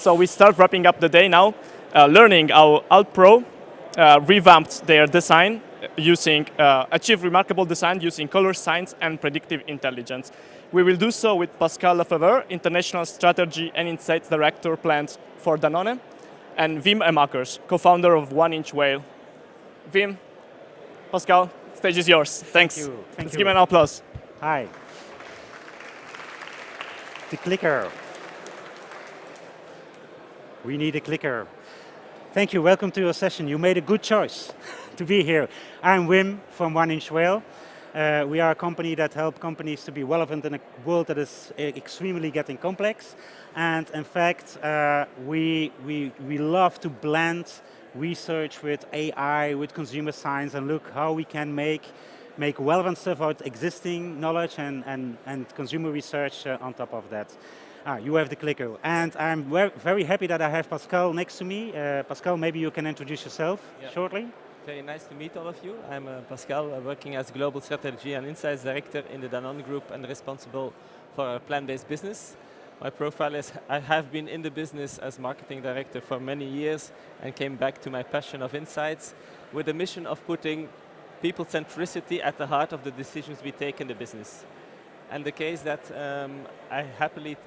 So we start wrapping up the day now, learning how Alpro revamped their design using, achieve remarkable design using color science and predictive intelligence. We will do so with Pascal Lefever, International Strategy and Insights Director Plans for Danone, and Hamaekers, co-founder of 1-Inch Whale. Wim, Pascal, stage is yours. Thanks. Thank you. Let's give him an applause. Hi. The clicker. We need a clicker. Thank you, welcome to your session. You made a good choice to be here. I'm Wim from 1-Inch Whale. We are a company that helps companies to be relevant in a world that is extremely getting complex. And in fact, we love to blend research with AI, with consumer science, and look how we can make relevant stuff out existing knowledge and consumer research on top of that. You have the clicker. And I'm very happy that I have Pascal next to me. Pascal, maybe you can introduce yourself shortly. Very nice to meet all of you. I'm Pascal, working as Global Strategy and Insights Director in the Danone Group and responsible for our plant-based business. My profile is I have been in the business as Marketing Director for many years and came back to my passion of insights with the mission of putting people centricity at the heart of the decisions we take in the business. And the case that I happily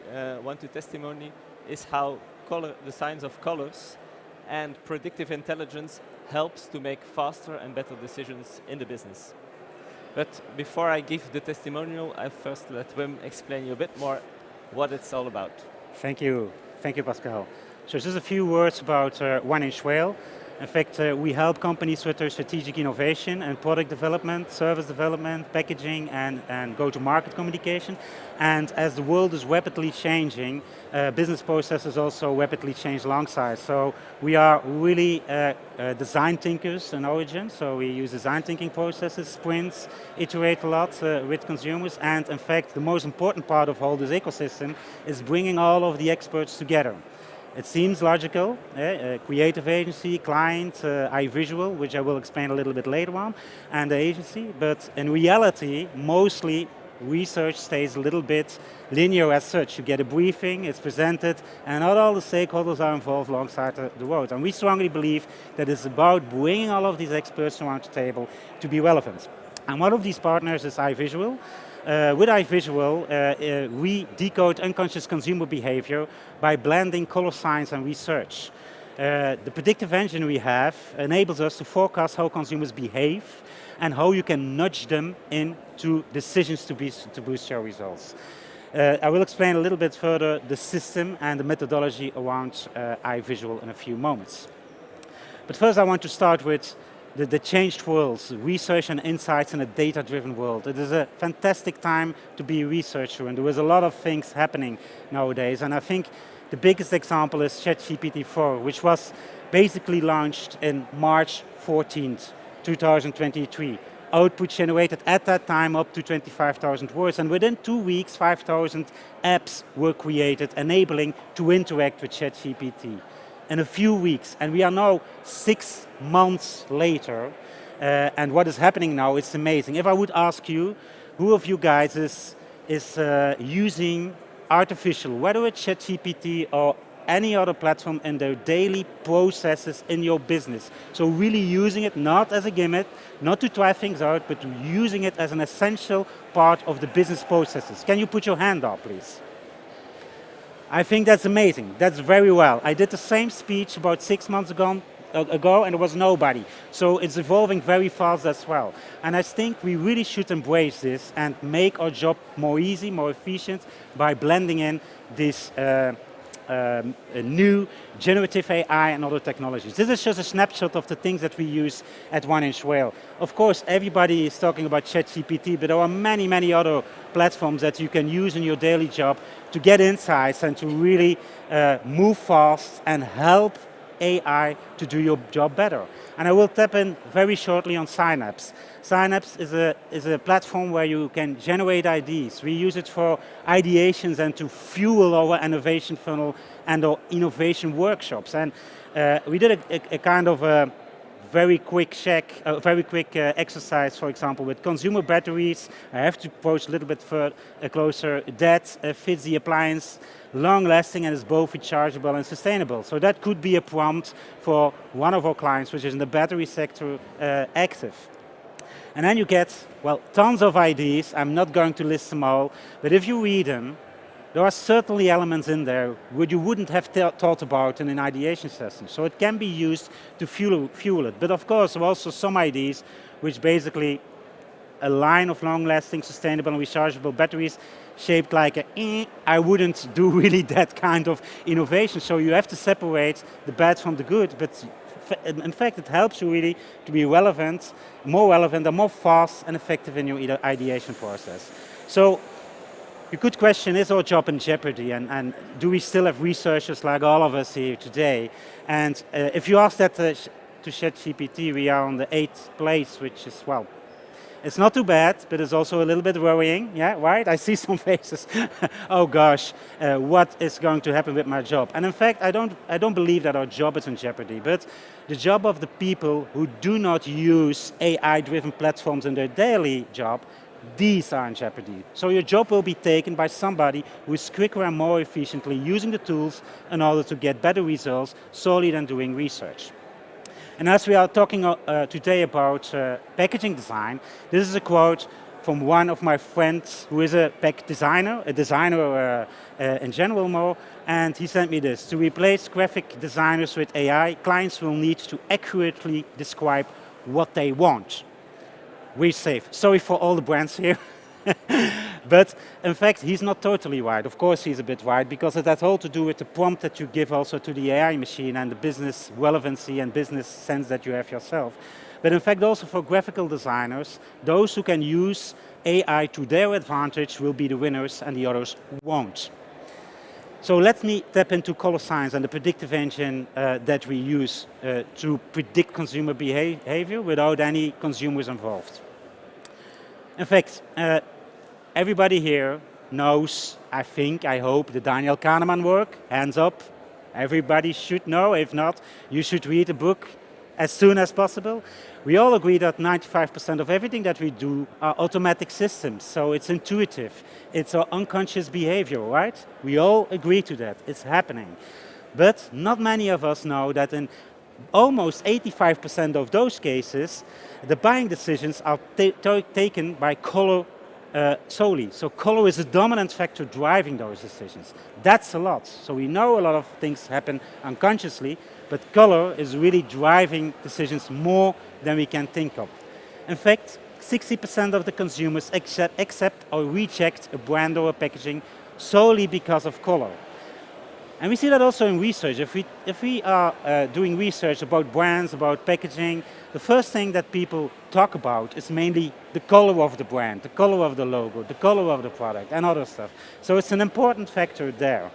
want to testimony is how the science of colors and predictive intelligence helps to make faster and better decisions in the business. But before I give the testimonial, I first let Wim explain you a bit more what it's all about. Thank you, Pascal. So just a few words about 1-Inch Whale. In fact, we help companies with their strategic innovation and product development, service development, packaging, and go-to-market communication. And as the world is rapidly changing, business processes also rapidly change alongside. So we are really design thinkers in origin. So we use design thinking processes, sprints, iterate a lot with consumers. And in fact, the most important part of all this ecosystem is bringing all of the experts together. It seems logical, creative agency, client, iVisual, which I will explain a little bit later on, and the agency, but in reality, mostly research stays a little bit linear as such. You get a briefing, it's presented, and not all the stakeholders are involved alongside the road. And we strongly believe that it's about bringing all of these experts around the table to be relevant. And one of these partners is iVisual. With iVisual, we decode unconscious consumer behavior by blending color science and research. The predictive engine we have enables us to forecast how consumers behave and how you can nudge them into decisions to boost your results. I will explain a little bit further the system and the methodology around iVisual in a few moments. But first I want to start with the changed worlds, research and insights in a data-driven world. It is a fantastic time to be a researcher, and there is a lot of things happening nowadays. And I think the biggest example is ChatGPT-4, which was basically launched in March 14th, 2023. Output generated at that time up to 25,000 words, and within 2 weeks, 5,000 apps were created, enabling to interact with ChatGPT. In a few weeks, and we are now 6 months later, and what is happening now, it's amazing. If I would ask you, who of you guys is using artificial, whether it's ChatGPT or any other platform in their daily processes in your business? So really using it not as a gimmick, not to try things out, but using it as an essential part of the business processes. Can you put your hand up, please? I think that's amazing. That's very well. I did the same speech about 6 months ago and there was nobody. So it's evolving very fast as well. And I think we really should embrace this and make our job more easy, more efficient by blending in this new generative AI and other technologies. This is just a snapshot of the things that we use at 1-Inch Whale. Of course, everybody is talking about ChatGPT, but there are many, many other platforms that you can use in your daily job to get insights and to really move fast and help AI to do your job better. And I will tap in very shortly on Synapse. Synapse is a platform where you can generate ideas. We use it for ideations and to fuel our innovation funnel and our innovation workshops. And we did a kind of very quick check, a very quick exercise, for example, with consumer batteries. I have to approach a little bit closer. That fits the appliance, long-lasting, and is both rechargeable and sustainable. So that could be a prompt for one of our clients, which is in the battery sector active. And then you get, well, tons of ideas. I'm not going to list them all, but if you read them, there are certainly elements in there which you wouldn't have thought about in an ideation session. So it can be used to fuel it. But of course, there are also some ideas which basically a line of long-lasting, sustainable and rechargeable batteries shaped like a I wouldn't do really that kind of innovation. So you have to separate the bad from the good. But in fact, it helps you really to be relevant, and more fast and effective in your ideation process. So you could question, is our job in jeopardy? And do we still have researchers like all of us here today? And if you ask that to ChatGPT, we are on the 8th place, which is, well, it's not too bad, but it's also a little bit worrying, yeah, right? I see some faces. Oh gosh, what is going to happen with my job? And in fact, I don't believe that our job is in jeopardy, but the job of the people who do not use AI-driven platforms in their daily job, these are in jeopardy. So your job will be taken by somebody who is quicker and more efficiently using the tools in order to get better results solely than doing research. And as we are talking today about packaging design, this is a quote from one of my friends who is a designer in general more, and he sent me this. To replace graphic designers with AI, clients will need to accurately describe what they want. We're safe. Sorry for all the brands here. But in fact, he's not totally right. Of course, he's a bit right, because it has all to do with the prompt that you give also to the AI machine and the business relevancy and business sense that you have yourself. But in fact, also for graphical designers, those who can use AI to their advantage will be the winners and the others won't. So let me tap into color science and the predictive engine that we use to predict consumer behavior without any consumers involved. In fact, everybody here knows, I think, I hope, the Daniel Kahneman work. Hands up. Everybody should know. If not, you should read the book as soon as possible. We all agree that 95% of everything that we do are automatic systems, so it's intuitive. It's our unconscious behavior, right? We all agree to that. It's happening. But not many of us know that in almost 85% of those cases, the buying decisions are taken by color solely. So color is a dominant factor driving those decisions. That's a lot. So we know a lot of things happen unconsciously, but color is really driving decisions more than we can think of. In fact, 60% of the consumers accept or reject a brand or a packaging solely because of color. And we see that also in research. If we are doing research about brands, about packaging, the first thing that people talk about is mainly the color of the brand, the color of the logo, the color of the product, and other stuff. So it's an important factor there.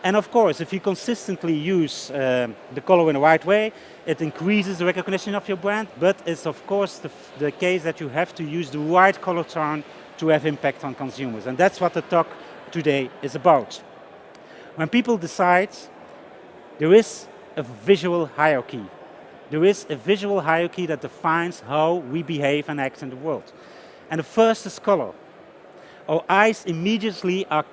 And of course, if you consistently use the color in the right way, it increases the recognition of your brand, but it's of course the case that you have to use the right color tone to have impact on consumers. And that's what the talk today is about. When people decide, there is a visual hierarchy. There is a visual hierarchy that defines how we behave and act in the world. And the first is color. Our eyes immediately are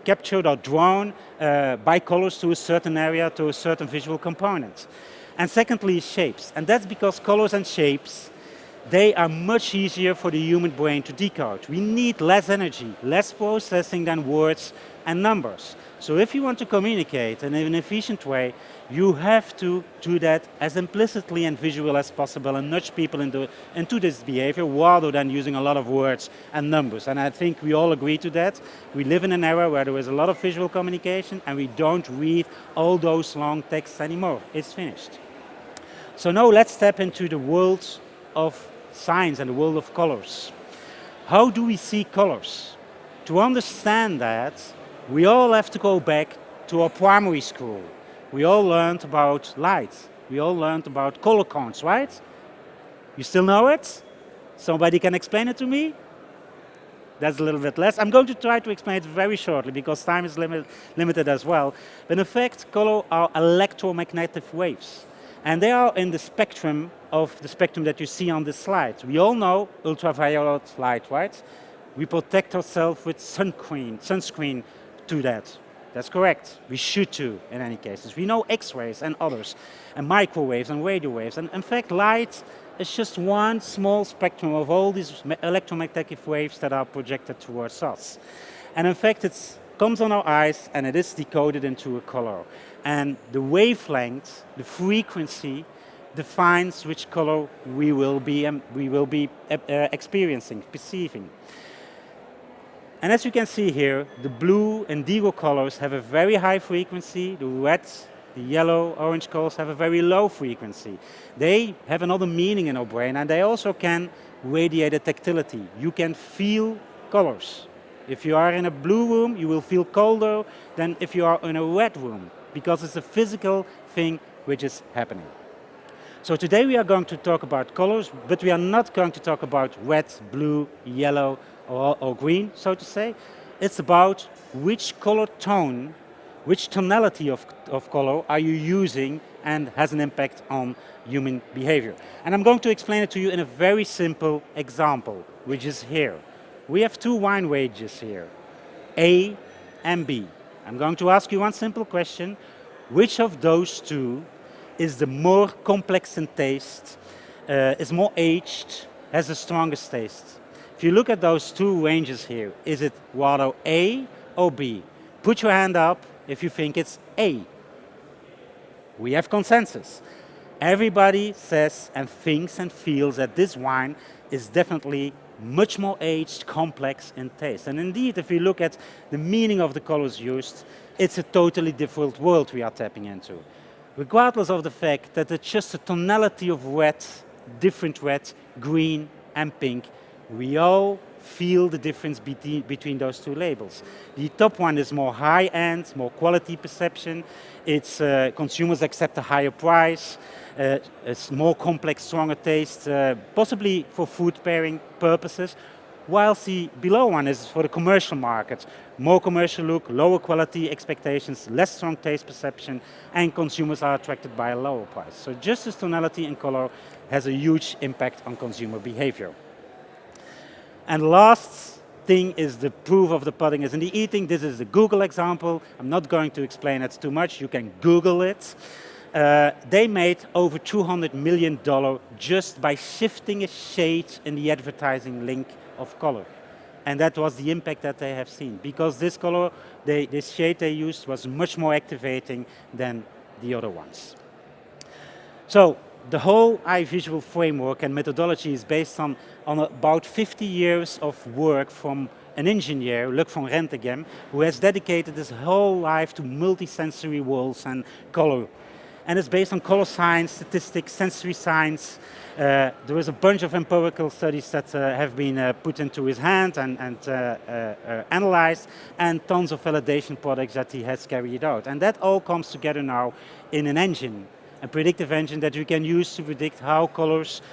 captured or drawn by colors to a certain area, to a certain visual component. And secondly, shapes. And that's because colors and shapes, they are much easier for the human brain to decode. We need less energy, less processing than words and numbers. So if you want to communicate in an efficient way, you have to do that as implicitly and visual as possible and nudge people into this behavior rather than using a lot of words and numbers. And I think we all agree to that. We live in an era where there is a lot of visual communication and we don't read all those long texts anymore. It's finished. So now let's step into the world of science and the world of colors. How do we see colors? To understand that, we all have to go back to our primary school. We all learned about light. We all learned about color codes, right? You still know it? Somebody can explain it to me? That's a little bit less. I'm going to try to explain it very shortly because time is limited as well. But in fact, color are electromagnetic waves. And they are in the spectrum of the spectrum that you see on this slide. We all know ultraviolet light, right? We protect ourselves with sunscreen to that. That's correct. We should too, in any cases. We know X-rays and others, and microwaves and radio waves. And in fact, light is just one small spectrum of all these electromagnetic waves that are projected towards us. And in fact, it comes on our eyes and it is decoded into a color. And the wavelength, the frequency, defines which color we will be experiencing, perceiving. And as you can see here, the blue indigo colors have a very high frequency, the red, the yellow, orange colors have a very low frequency. They have another meaning in our brain, and they also can radiate a tactility. You can feel colors. If you are in a blue room, you will feel colder than if you are in a red room, because it's a physical thing which is happening. So today we are going to talk about colors, but we are not going to talk about red, blue, yellow, or green, so to say. It's about which color tone, which tonality of color are you using and has an impact on human behavior. And I'm going to explain it to you in a very simple example, which is here. We have two wine ranges here, A and B. I'm going to ask you one simple question. Which of those two is the more complex in taste, is more aged, has the strongest taste? If you look at those two ranges here, is it rather A or B? Put your hand up if you think it's A. We have consensus. Everybody says and thinks and feels that this wine is definitely much more aged, complex in taste. And indeed, if you look at the meaning of the colors used, it's a totally different world we are tapping into. Regardless of the fact that it's just a tonality of red, different red, green and pink, we all feel the difference between those two labels. The top one is more high-end, more quality perception. It's consumers accept a higher price. It's more complex, stronger taste, possibly for food pairing purposes. Whilst the below one is for the commercial market. More commercial look, lower quality expectations, less strong taste perception, and consumers are attracted by a lower price. So just as tonality and color has a huge impact on consumer behavior. And last thing is the proof of the pudding is in the eating. This is the Google example. I'm not going to explain it too much. You can Google it. They made over $200 million just by shifting a shade in the advertising link of color. And that was the impact that they have seen. Because this color, this shade they used was much more activating than the other ones. So the whole eye visual framework and methodology is based on about 50 years of work from an engineer, Luc van Rentegem, who has dedicated his whole life to multisensory worlds and color. And it's based on color science, statistics, sensory science. There is a bunch of empirical studies that have been put into his hand and analyzed, and tons of validation products that he has carried out. And that all comes together now in an engine, a predictive engine that you can use to predict how colors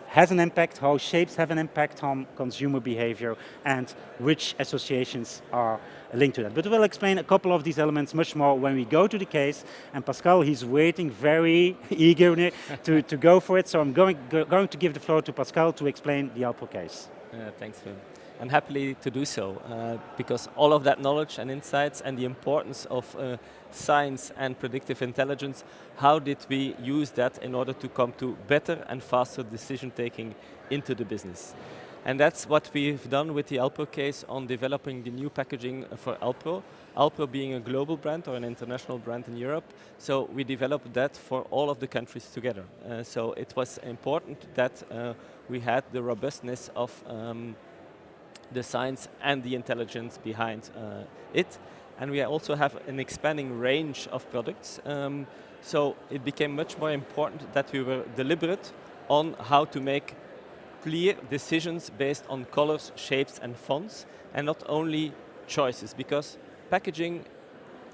has an impact, how shapes have an impact on consumer behavior, and which associations are linked to that. But we'll explain a couple of these elements much more when we go to the case. And Pascal, he's waiting very eagerly to go for it. So I'm going to give the floor to Pascal to explain the Alpro case. Thanks, Phil. I'm happy to do so, because all of that knowledge and insights and the importance of science and predictive intelligence, how did we use that in order to come to better and faster decision taking into the business? And that's what we've done with the Alpro case on developing the new packaging for Alpro. Alpro being a global brand or an international brand in Europe, so we developed that for all of the countries together. So it was important that we had the robustness of the science and the intelligence behind it. And we also have an expanding range of products. So it became much more important that we were deliberate on how to make clear decisions based on colors, shapes and fonts, and not only choices, because packaging,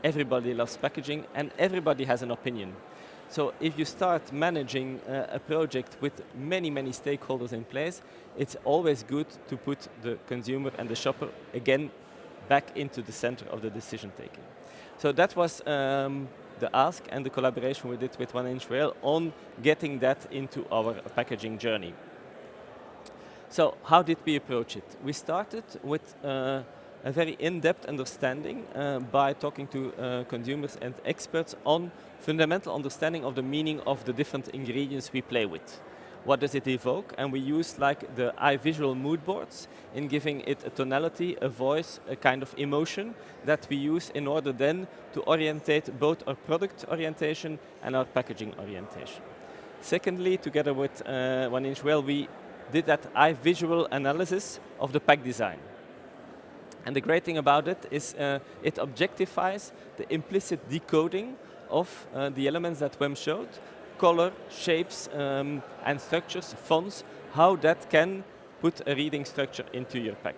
everybody loves packaging and everybody has an opinion. So if you start managing a project with many, many stakeholders in place, it's always good to put the consumer and the shopper again back into the center of the decision taking. So that was the ask and the collaboration we did with 1 Inch Whale on getting that into our packaging journey. So how did we approach it? We started with a very in-depth understanding by talking to consumers and experts on fundamental understanding of the meaning of the different ingredients we play with. What does it evoke? And we use like the eye visual mood boards in giving it a tonality, a voice, a kind of emotion that we use in order then to orientate both our product orientation and our packaging orientation. Secondly, together with 1 Inch Whale, we did that eye visual analysis of the pack design. And the great thing about it is it objectifies the implicit decoding of the elements that Wim showed, color, shapes, and structures, fonts, how that can put a reading structure into your pack.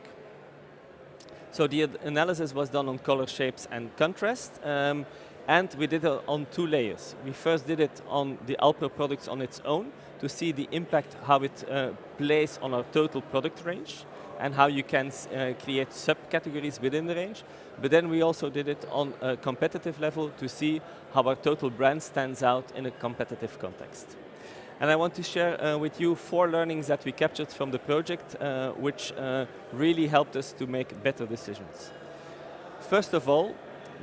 So the analysis was done on color, shapes, and contrast, and we did it on 2 layers. We first did it on the Alpro products on its own to see the impact, how it plays on our total product range, and how you can create subcategories within the range. But then we also did it on a competitive level to see how our total brand stands out in a competitive context. And I want to share with you 4 learnings that we captured from the project, which really helped us to make better decisions. First of all,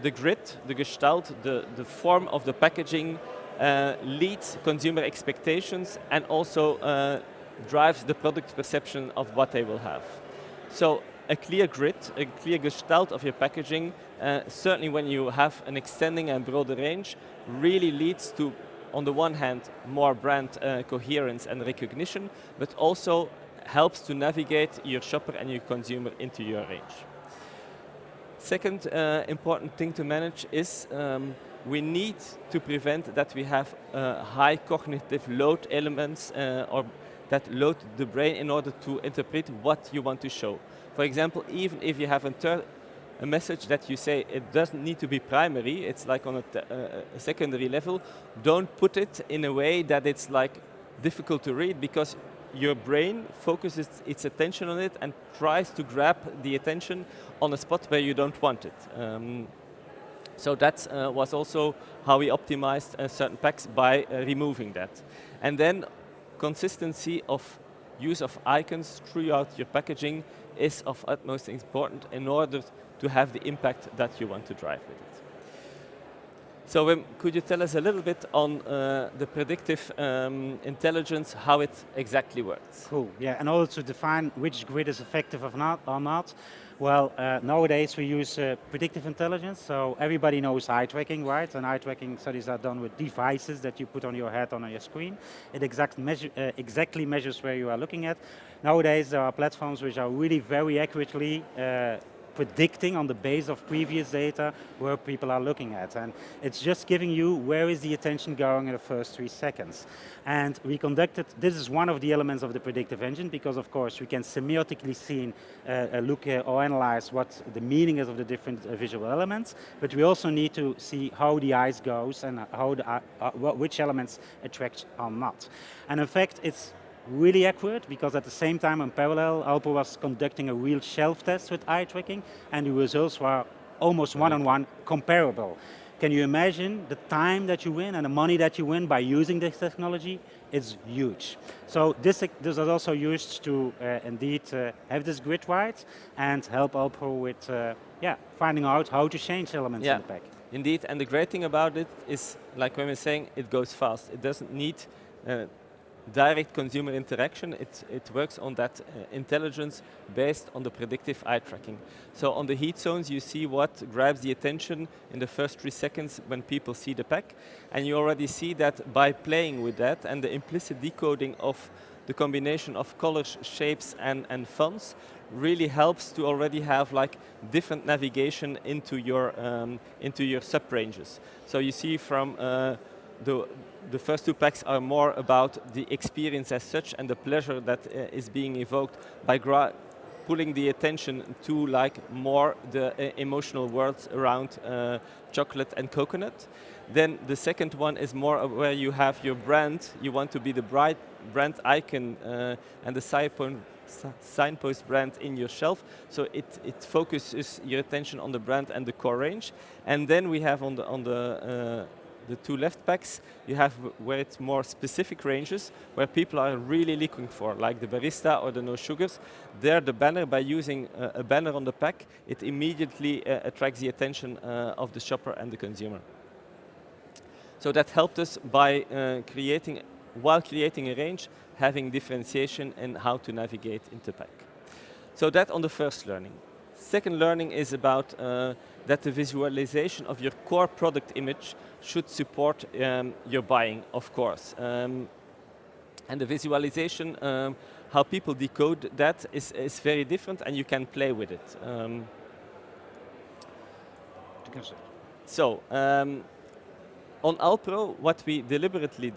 the grid, the gestalt, the form of the packaging leads consumer expectations and also drives the product perception of what they will have. So a clear grid, a clear gestalt of your packaging, certainly when you have an extending and broader range, really leads to, on the one hand, more brand coherence and recognition, but also helps to navigate your shopper and your consumer into your range. Second important thing to manage is we need to prevent that we have high cognitive load elements or that load the brain in order to interpret what you want to show. For example, even if you have a message that you say it doesn't need to be primary, it's like on a secondary level, don't put it in a way that it's like difficult to read, because your brain focuses its attention on it and tries to grab the attention on a spot where you don't want it. So that was also how we optimized certain packs by removing that. And then consistency of use of icons throughout your packaging is of utmost importance in order to have the impact that you want to drive with it. So Wim, could you tell us a little bit on the predictive intelligence, how it exactly works? Cool, yeah, and also to define which grid is effective or not. Well, nowadays we use predictive intelligence, so everybody knows eye tracking, right? And eye tracking studies are done with devices that you put on your head, on your screen. It exactly measures where you are looking at. Nowadays there are platforms which are really very accurately predicting on the base of previous data where people are looking at. And it's just giving you where is the attention going in the first 3 seconds. And we conducted, this is one of the elements of the predictive engine, because of course we can semiotically see, look or analyze what the meaning is of the different visual elements, but we also need to see how the eyes goes and how which elements attract or not. And in fact, it's really accurate, because at the same time in parallel, Alpro was conducting a real shelf test with eye tracking, and the results were almost one-on-one comparable. Can you imagine the time that you win and the money that you win by using this technology? It's huge. So this is also used to indeed have this grid right and help Alpro with finding out how to change elements in the pack. Indeed, and the great thing about it is, like when we're saying, it goes fast. It doesn't need direct consumer interaction. It works on that intelligence based on the predictive eye tracking. So on the heat zones, you see what grabs the attention in the first 3 seconds when people see the pack, and you already see that by playing with that and the implicit decoding of the combination of colors, shapes, and fonts really helps to already have like different navigation into your sub-ranges. So you see from the first 2 packs are more about the experience as such and the pleasure that is being evoked by pulling the attention to like more the emotional words around chocolate and coconut. Then the second one is more where you have your brand. You want to be the bright brand icon and the signpost brand in your shelf. So it focuses your attention on the brand and the core range. And then we have on the the two left packs, you have where it's more specific ranges, where people are really looking for, like the barista or the no sugars. There, the banner, by using a banner on the pack, it immediately attracts the attention of the shopper and the consumer. So that helped us by while creating a range, having differentiation in how to navigate into pack. So that on the first learning. Second learning is about that the visualization of your core product image should support your buying, of course. And the visualization, how people decode that is very different, and you can play with it. So, on Alpro, what we deliberately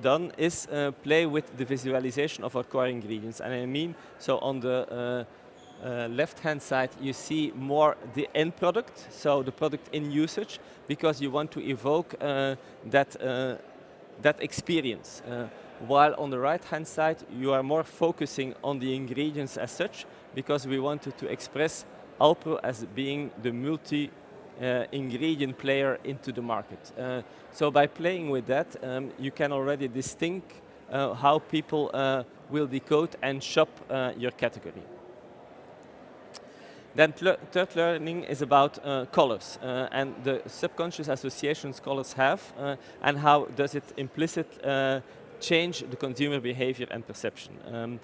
done is play with the visualization of our core ingredients. And I mean, so on the left-hand side, you see more the end product, so the product in usage, because you want to evoke that experience. While on the right-hand side, you are more focusing on the ingredients as such, because we wanted to express Alpro as being the multi-ingredient player into the market. So by playing with that, you can already distinct how people will decode and shop your category. Then third learning is about colors and the subconscious associations colors have and how does it implicit change the consumer behavior and perception.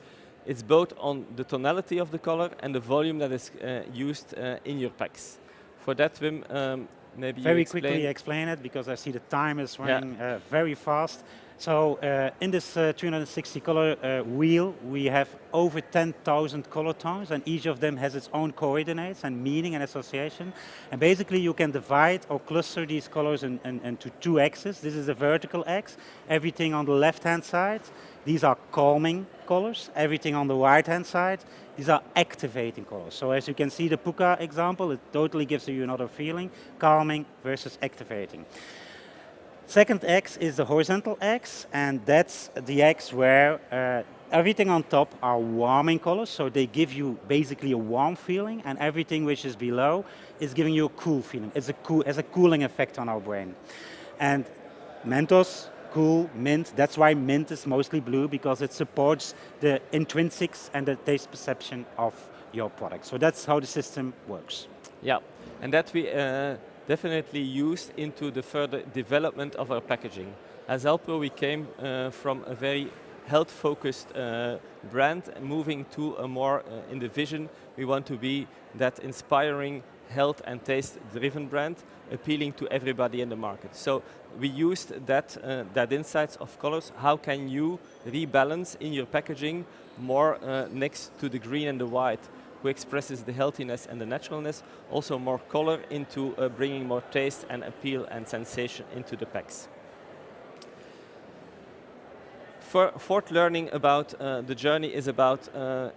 It's both on the tonality of the color and the volume that is used in your packs. For that, Wim, maybe very you explain. quickly explain it, because I see the time is running very fast. So in this 360 color wheel, we have over 10,000 color tones, and each of them has its own coordinates and meaning and association. And basically you can divide or cluster these colors into two axes. This is a vertical X. Everything on the left-hand side, these are calming colors. Everything on the right-hand side, these are activating colors. So as you can see, the puka example, it totally gives you another feeling, calming versus activating. Second X is the horizontal X, and that's the X where everything on top are warming colors, so they give you basically a warm feeling, and everything which is below is giving you a cool feeling. It's has a cooling effect on our brain. And Mentos, cool, mint, that's why mint is mostly blue, because it supports the intrinsics and the taste perception of your product. So that's how the system works. Yeah, and that we definitely used into the further development of our packaging. As Alpro, we came from a very health-focused brand, moving to a more, in the vision, we want to be that inspiring health and taste-driven brand, appealing to everybody in the market. So we used that insights of colors. How can you rebalance in your packaging more next to the green and the white, who expresses the healthiness and the naturalness, also more color into bringing more taste and appeal and sensation into the packs. Fourth learning about the journey is about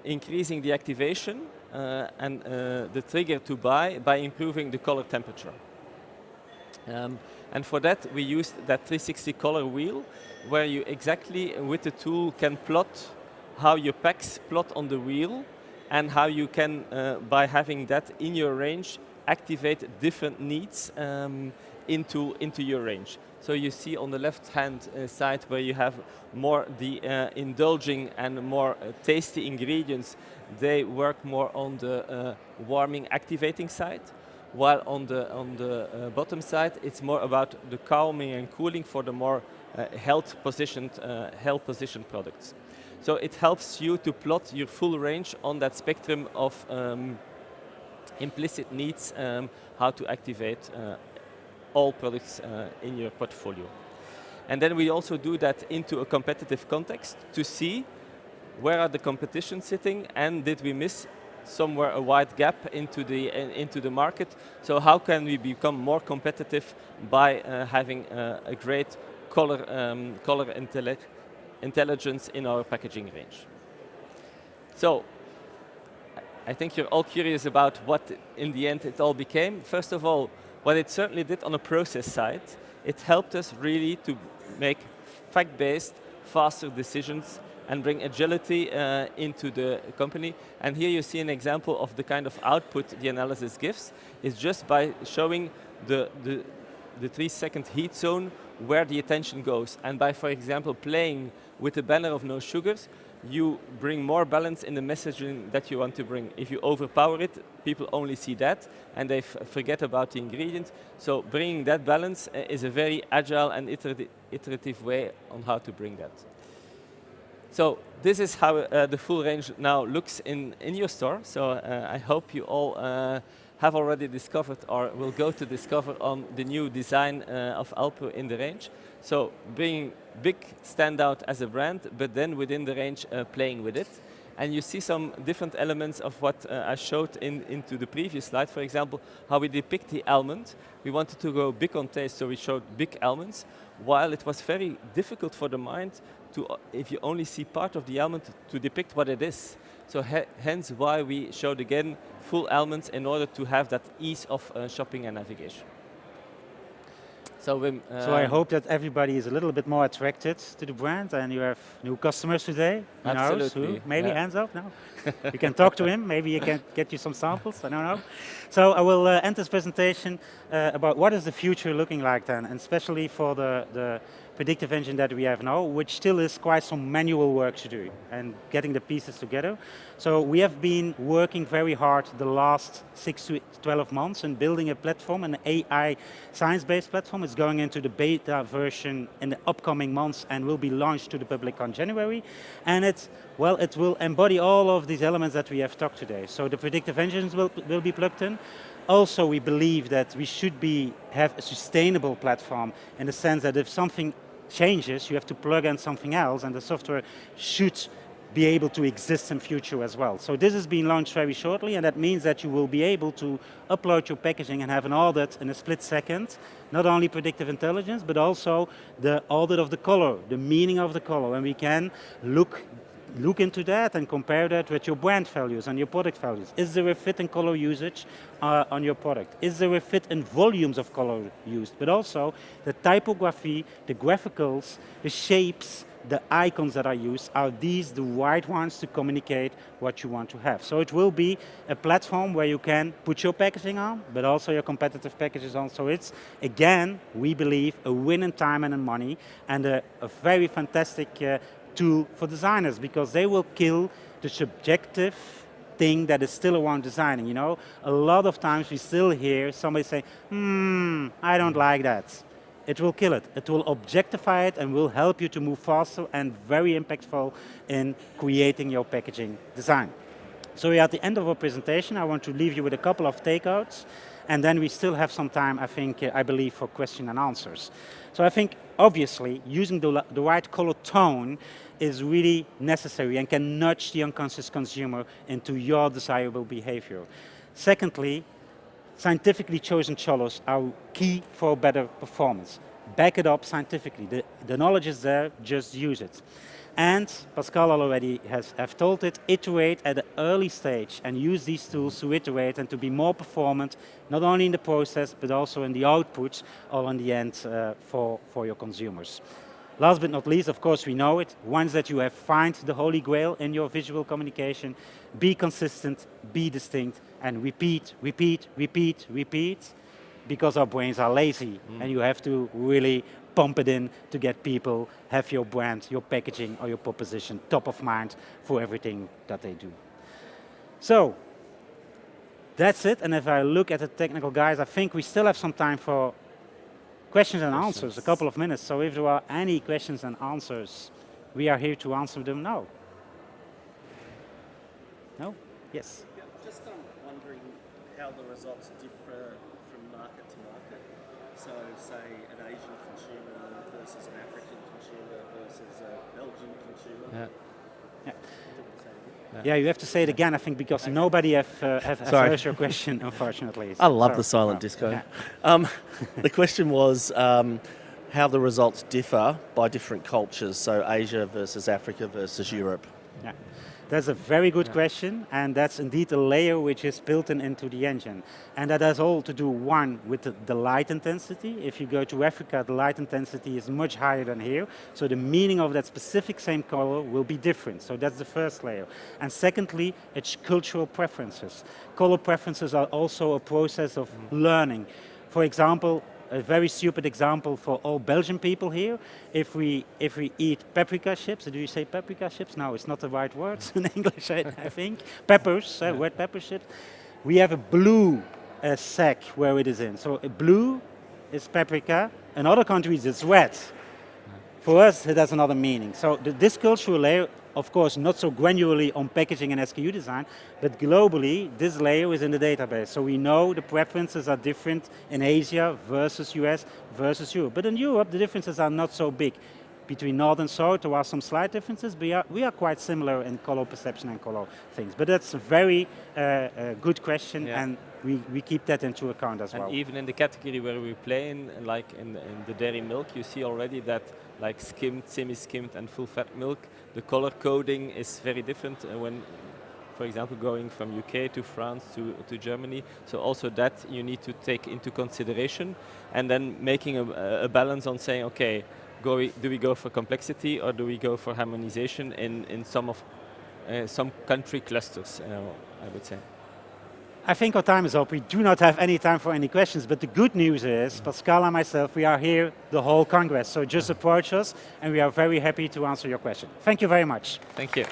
increasing the activation and the trigger to buy by improving the color temperature. And for that we used that 360 color wheel, where you exactly with the tool can plot how your packs plot on the wheel, and how you can, by having that in your range, activate different needs into your range. So you see on the left-hand side where you have more the indulging and more tasty ingredients, they work more on the warming, activating side, while on the bottom side, it's more about the calming and cooling for the more health-positioned products. So it helps you to plot your full range on that spectrum of implicit needs, how to activate all products in your portfolio. And then we also do that into a competitive context to see where are the competition sitting, and did we miss somewhere a wide gap into the market. So how can we become more competitive by having a great color intelligence in our packaging range. So, I think you're all curious about what in the end it all became. First of all, what it certainly did on a process side, it helped us really to make fact-based, faster decisions and bring agility into the company. And here you see an example of the kind of output the analysis gives, is just by showing the the 3-second heat zone where the attention goes. And by, for example, playing with the banner of no sugars, you bring more balance in the messaging that you want to bring. If you overpower it, people only see that and they forget about the ingredient. So bringing that balance is a very agile and iterative way on how to bring that. So this is how the full range now looks in your store. So I hope you all have already discovered or will go to discover on the new design of Alpro in the range. So bringing big standout as a brand, but then within the range playing with it. And you see some different elements of what I showed into the previous slide. For example, how we depict the almond. We wanted to go big on taste, so we showed big almonds, while it was very difficult for the mind to, if you only see part of the almond, to depict what it is. So hence why we showed again full almonds in order to have that ease of shopping and navigation. So Wim, so I hope that everybody is a little bit more attracted to the brand, and you have new customers today. Who knows? Who? Maybe hands up. No, you can talk to him. Maybe he can get you some samples. I don't know. So I will end this presentation about what is the future looking like then, and especially for the predictive engine that we have now, which still is quite some manual work to do and getting the pieces together. So we have been working very hard the last 6 to 12 months in building a platform, an AI science-based platform. It's going into the beta version in the upcoming months and will be launched to the public on January. And it will embody all of these elements that we have talked today. So the predictive engines will be plugged in. Also, we believe that we should have a sustainable platform in the sense that if something changes, you have to plug in something else, and the software should be able to exist in future as well. So this is being launched very shortly, and that means that you will be able to upload your packaging and have an audit in a split second, not only predictive intelligence, but also the audit of the color, the meaning of the color, and we can look into that and compare that with your brand values and your product values. Is there a fit in color usage on your product? Is there a fit in volumes of color used? But also the typography, the graphicals, the shapes, the icons that are used, are these the right ones to communicate what you want to have? So it will be a platform where you can put your packaging on, but also your competitive packages on. So it's, again, we believe, a win in time and in money, and a very fantastic tool for designers, because they will kill the subjective thing that is still around designing. You know, a lot of times we still hear somebody say, I don't like that. It will kill it. It will objectify it and will help you to move faster and very impactful in creating your packaging design. So we're at the end of our presentation. I want to leave you with a couple of takeouts, and then we still have some time, I believe, for question and answers. So I think, obviously, using the right color tone is really necessary and can nudge the unconscious consumer into your desirable behavior. Secondly, scientifically chosen colors are key for better performance. Back it up scientifically. The knowledge is there, just use it. And Pascal already have told it, iterate at an early stage and use these tools to iterate and to be more performant, not only in the process, but also in the output or in the end for your consumers. Last but not least, of course, we know it. Once that you have found the holy grail in your visual communication, be consistent, be distinct, and repeat, repeat, repeat, repeat, because our brains are lazy, and you have to really pump it in to get people have your brand, your packaging, or your proposition top of mind for everything that they do. So that's it. And if I look at the technical guys, I think we still have some time for questions and answers, a couple of minutes. So if there are any questions and answers, we are here to answer them now. No? Yes? Yeah, just wondering how the results differ from market to market. So say an Asian consumer versus an African consumer versus a Belgian consumer. Yeah. Yeah, you have to say it again, I think, because nobody have heard your question, unfortunately. I love the silent disco. Yeah. The question was how the results differ by different cultures, so Asia versus Africa versus Europe. Yeah. That's a very good question, and that's indeed a layer which is built into the engine. And that has all to do, one, with the light intensity. If you go to Africa, the light intensity is much higher than here, so the meaning of that specific same color will be different. So that's the first layer. And secondly, it's cultural preferences. Color preferences are also a process of learning. For example, a very stupid example for all Belgian people here. If we eat paprika chips, do you say paprika chips? No, it's not the right word in English, I think. Peppers, wet pepper chips. We have a blue sack where it is in. So blue is paprika. In other countries, it's red. For us, it has another meaning. So this cultural layer, of course, not so granularly on packaging and SKU design, but globally, this layer is in the database. So we know the preferences are different in Asia versus US versus Europe. But in Europe, the differences are not so big. Between North and South, there are some slight differences, but we are quite similar in color perception and color things. But that's a very good question, and we keep that into account as well. And even in the category where we play in, like in the dairy milk, you see already that like skimmed, semi-skimmed and full-fat milk, the color coding is very different when, for example, going from UK to France to Germany. So also that you need to take into consideration, and then making a balance on saying, okay, do we go for complexity or do we go for harmonization in some country clusters, I would say. I think our time is up. We do not have any time for any questions, but the good news is, Pascal and myself, we are here the whole Congress, so just approach us, and we are very happy to answer your question. Thank you very much. Thank you.